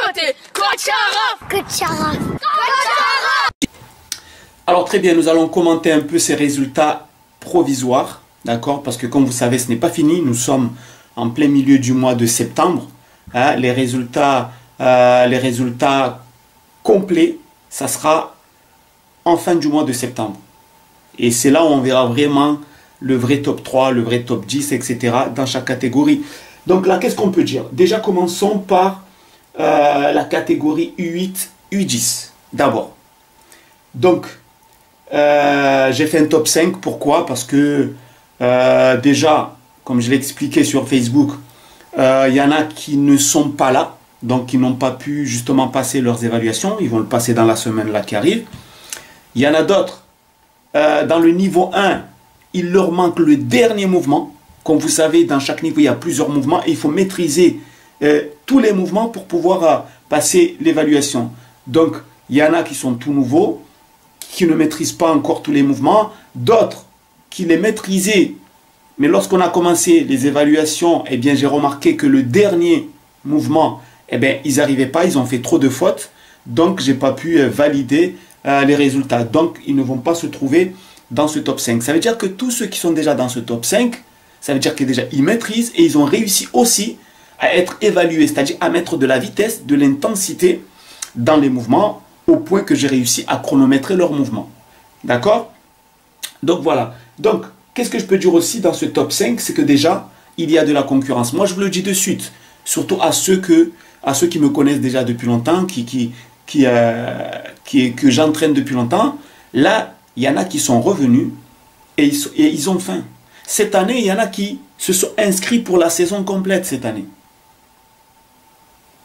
côté. Coach Araf. Alors très bien, nous allons commenter un peu ces résultats provisoires, d'accord? Parce que comme vous savez, ce n'est pas fini, nous sommes en plein milieu du mois de septembre. Hein, les résultats complets, ça sera en fin du mois de septembre. Et c'est là où on verra vraiment le vrai top 3, le vrai top 10, etc. dans chaque catégorie. Donc là, qu'est-ce qu'on peut dire? Déjà, commençons par la catégorie U8, U10, d'abord. Donc, j'ai fait un top 5. Pourquoi? Parce que déjà, comme je l'ai expliqué sur Facebook, il y en a qui ne sont pas là, donc qui n'ont pas pu justement passer leurs évaluations. Ils vont le passer dans la semaine là qui arrive. Il y en a d'autres, dans le niveau 1, il leur manque le dernier mouvement. Comme vous savez, dans chaque niveau, il y a plusieurs mouvements et il faut maîtriser tous les mouvements pour pouvoir passer l'évaluation. Donc, il y en a qui sont tout nouveaux, qui ne maîtrisent pas encore tous les mouvements, d'autres qui les maîtrisaient. Mais lorsqu'on a commencé les évaluations, eh bien, j'ai remarqué que le dernier mouvement, eh bien, ils n'arrivaient pas, ils ont fait trop de fautes. Donc, je n'ai pas pu valider les résultats. Donc, ils ne vont pas se trouver dans ce top 5. Ça veut dire que tous ceux qui sont déjà dans ce top 5, ça veut dire que déjà ils maîtrisent et ils ont réussi aussi à être évalués, c'est-à-dire à mettre de la vitesse, de l'intensité dans les mouvements au point que j'ai réussi à chronométrer leurs mouvements. D'accord? Donc voilà. Donc, qu'est-ce que je peux dire aussi dans ce top 5? C'est que déjà, il y a de la concurrence. Moi, je vous le dis de suite, surtout à ceux qui me connaissent déjà depuis longtemps, que j'entraîne depuis longtemps. Là, il y en a qui sont revenus et ils ont faim. Cette année, il y en a qui se sont inscrits pour la saison complète cette année.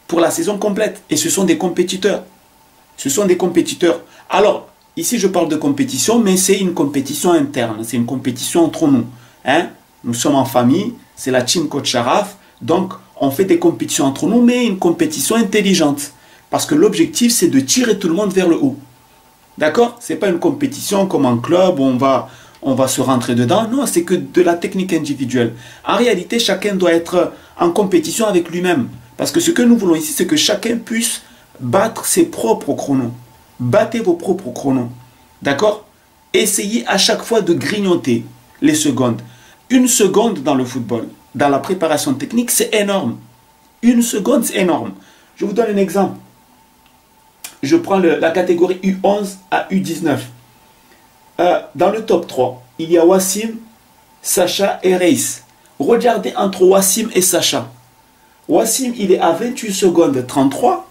Pour la saison complète. Et ce sont des compétiteurs. Ce sont des compétiteurs. Alors, ici, je parle de compétition, mais c'est une compétition interne. C'est une compétition entre nous. Hein? Nous sommes en famille. C'est la team Coach Araf. Donc, on fait des compétitions entre nous, mais une compétition intelligente. Parce que l'objectif, c'est de tirer tout le monde vers le haut. D'accord? Ce n'est pas une compétition comme en club où on va se rentrer dedans. Non, c'est que de la technique individuelle. En réalité, chacun doit être en compétition avec lui-même. Parce que ce que nous voulons ici, c'est que chacun puisse battre ses propres chronos. Battez vos propres chronos. D'accord? Essayez à chaque fois de grignoter les secondes. Une seconde dans le football, dans la préparation technique, c'est énorme. Une seconde, c'est énorme. Je vous donne un exemple. Je prends la catégorie U11 à U19. Dans le top 3, il y a Wassim, Sacha et Reis. Regardez entre Wassim et Sacha. Wassim, il est à 28 secondes 33.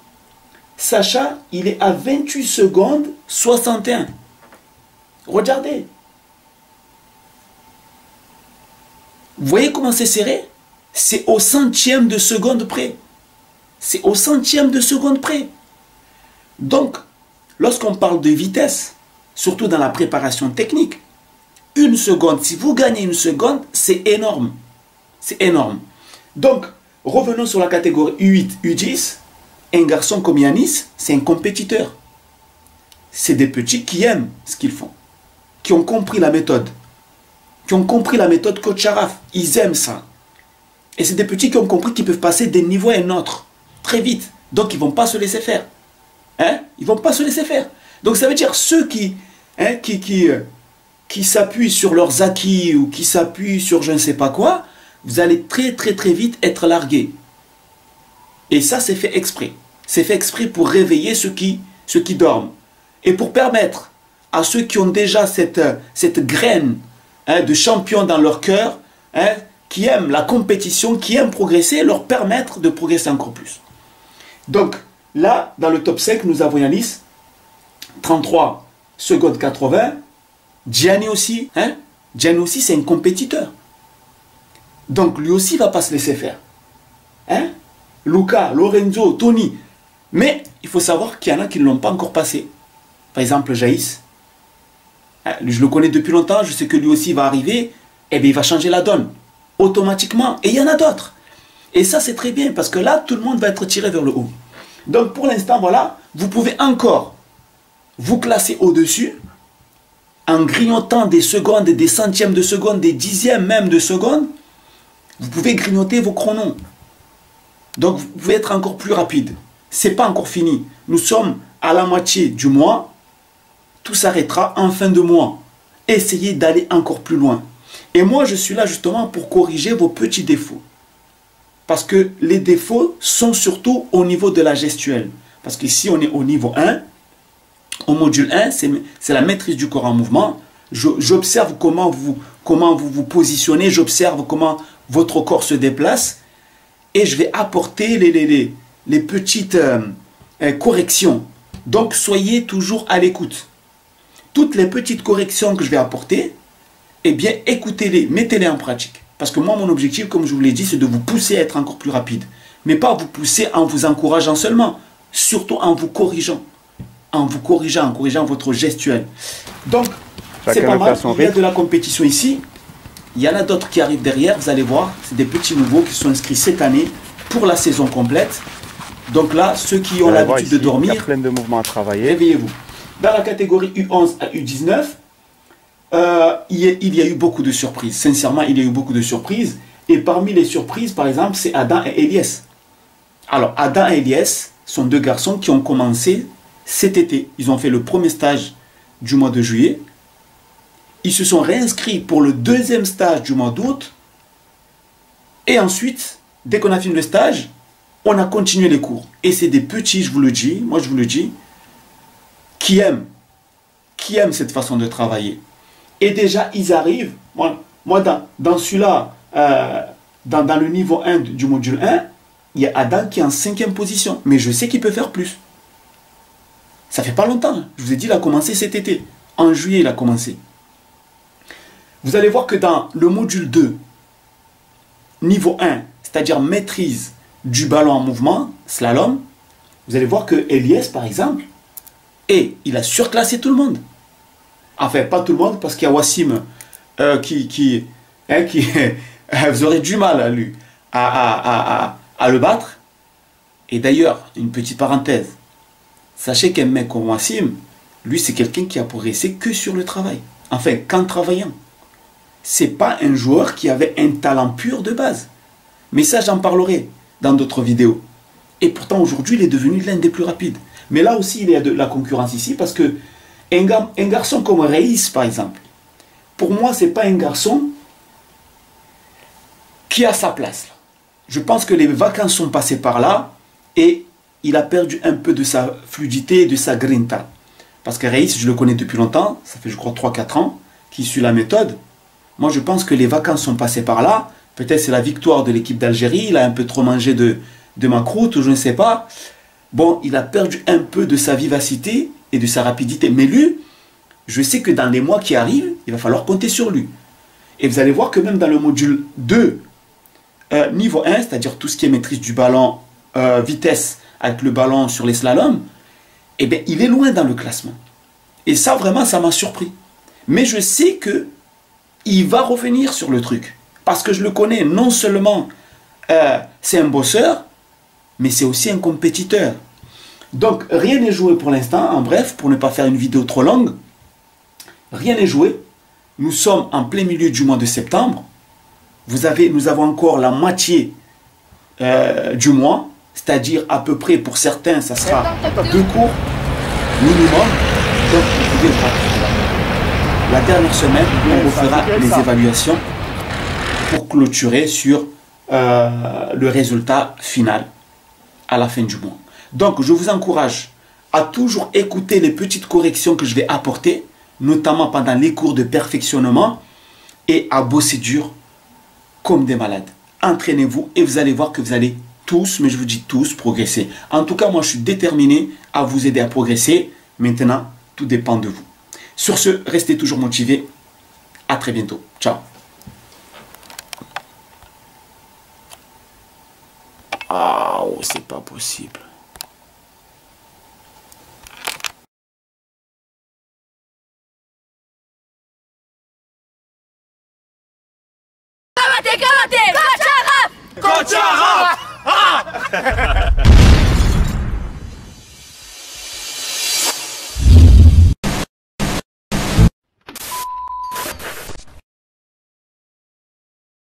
Sacha, il est à 28 secondes 61. Regardez. Vous voyez comment c'est serré? C'est au centième de seconde près. C'est au centième de seconde près. Donc, lorsqu'on parle de vitesse, surtout dans la préparation technique, une seconde, si vous gagnez une seconde, c'est énorme. C'est énorme. Donc, revenons sur la catégorie U8, U10. Un garçon comme Yanis, c'est un compétiteur. C'est des petits qui aiment ce qu'ils font, qui ont compris la méthode, qui ont compris la méthode Coach Araf. Ils aiment ça. Et c'est des petits qui ont compris qu'ils peuvent passer d'un niveau à un autre, très vite. Donc, ils ne vont pas se laisser faire. Hein? Ils ne vont pas se laisser faire. Donc, ça veut dire ceux qui s'appuient sur leurs acquis ou qui s'appuient sur je ne sais pas quoi, vous allez très très très vite être largués. Et ça, c'est fait exprès. C'est fait exprès pour réveiller ceux qui dorment. Et pour permettre à ceux qui ont déjà cette graine de champion dans leur cœur, qui aiment la compétition, qui aiment progresser, leur permettre de progresser encore plus. Donc, là, dans le top 5, nous avons Yanis, 33 secondes 80. Gianni aussi, Gianni aussi, c'est un compétiteur. Donc, lui aussi, il ne va pas se laisser faire. Luca, Lorenzo, Tony. Mais, il faut savoir qu'il y en a qui ne l'ont pas encore passé. Par exemple, Jaïs. Je le connais depuis longtemps, je sais que lui aussi va arriver. Et bien, il va changer la donne. Automatiquement. Et il y en a d'autres. Et ça, c'est très bien, parce que là, tout le monde va être tiré vers le haut. Donc, pour l'instant, voilà, vous pouvez encore vous classer au-dessus en grignotant des secondes, des centièmes de seconde, des dixièmes même de seconde. Vous pouvez grignoter vos chronos. Donc, vous pouvez être encore plus rapide. c'est pas encore fini. Nous sommes à la moitié du mois. Tout s'arrêtera en fin de mois. Essayez d'aller encore plus loin. Et moi, je suis là justement pour corriger vos petits défauts. Parce que les défauts sont surtout au niveau de la gestuelle. Parce qu'ici, on est au niveau 1. Au module 1, c'est la maîtrise du corps en mouvement. J'observe comment vous vous positionnez. J'observe comment votre corps se déplace. Et je vais apporter les petites corrections. Donc, soyez toujours à l'écoute. Toutes les petites corrections que je vais apporter, eh bien, écoutez-les, mettez-les en pratique. Parce que moi, mon objectif, comme je vous l'ai dit, c'est de vous pousser à être encore plus rapide. Mais pas vous pousser en vous encourageant seulement, surtout en vous corrigeant. En vous corrigeant, en corrigeant votre gestuelle. Donc, c'est pas mal, il y a de la compétition ici. Il y en a d'autres qui arrivent derrière, vous allez voir. C'est des petits nouveaux qui sont inscrits cette année pour la saison complète. Donc là, ceux qui ont l'habitude de dormir, il y a plein de mouvements à travailler. Réveillez-vous. Dans la catégorie U11 à U19, il y a eu beaucoup de surprises. Sincèrement, il y a eu beaucoup de surprises. Et parmi les surprises, par exemple, c'est Adam et Elias. Alors, Adam et Elias sont deux garçons qui ont commencé cet été. Ils ont fait le premier stage du mois de juillet. Ils se sont réinscrits pour le deuxième stage du mois d'août. Et ensuite, dès qu'on a fini le stage, on a continué les cours. Et c'est des petits, je vous le dis, moi je vous le dis, qui aiment cette façon de travailler. Et déjà, ils arrivent. Moi dans celui-là, dans le niveau 1 du module 1, il y a Adam qui est en 5e position. Mais je sais qu'il peut faire plus. Ça fait pas longtemps. Je vous ai dit, il a commencé cet été. En juillet, il a commencé. Vous allez voir que dans le module 2, niveau 1, c'est-à-dire maîtrise du ballon en mouvement, slalom, vous allez voir que Elias, par exemple, il a surclassé tout le monde. Enfin, pas tout le monde, parce qu'il y a Wassim qui vous aurez du mal à le battre. Et d'ailleurs, une petite parenthèse, sachez qu'un mec comme Wassim, lui, c'est quelqu'un qui a progressé que sur le travail. Enfin, qu'en travaillant. C'est pas un joueur qui avait un talent pur de base. Mais ça, j'en parlerai dans d'autres vidéos. Et pourtant, aujourd'hui, il est devenu l'un des plus rapides. Mais là aussi, il y a de la concurrence ici parce que un garçon comme Reis, par exemple, pour moi, ce n'est pas un garçon qui a sa place. Je pense que les vacances sont passées par là et il a perdu un peu de sa fluidité et de sa grinta. Parce que Reis, je le connais depuis longtemps, ça fait je crois 3-4 ans qu'il suit la méthode. Moi, je pense que les vacances sont passées par là. Peut-être c'est la victoire de l'équipe d'Algérie. Il a un peu trop mangé de ma croûte, ou je ne sais pas. Bon, il a perdu un peu de sa vivacité et de sa rapidité. Mais lui, je sais que dans les mois qui arrivent, il va falloir compter sur lui. Et vous allez voir que même dans le module 2, niveau 1, c'est-à-dire tout ce qui est maîtrise du ballon, vitesse avec le ballon sur les slaloms, eh bien, il est loin dans le classement. Et ça, vraiment, ça m'a surpris. Mais je sais que il va revenir sur le truc. Parce que je le connais, non seulement c'est un bosseur, mais c'est aussi un compétiteur. Donc, rien n'est joué pour l'instant. En bref, pour ne pas faire une vidéo trop longue, rien n'est joué. Nous sommes en plein milieu du mois de septembre. Nous avons encore la moitié du mois. C'est-à-dire, à peu près, pour certains, ça sera 2 cours minimum. Donc, vous pouvez la dernière semaine, on vous fera les évaluations pour clôturer sur le résultat final à la fin du mois. Donc, je vous encourage à toujours écouter les petites corrections que je vais apporter, notamment pendant les cours de perfectionnement, et à bosser dur comme des malades. Entraînez-vous et vous allez voir que vous allez tous, mais je vous dis tous, progresser. En tout cas, moi, je suis déterminé à vous aider à progresser. Maintenant, tout dépend de vous. Sur ce, restez toujours motivés. À très bientôt. Ciao. Ah, oh, c'est pas possible. Coach Araf! Coach Araf!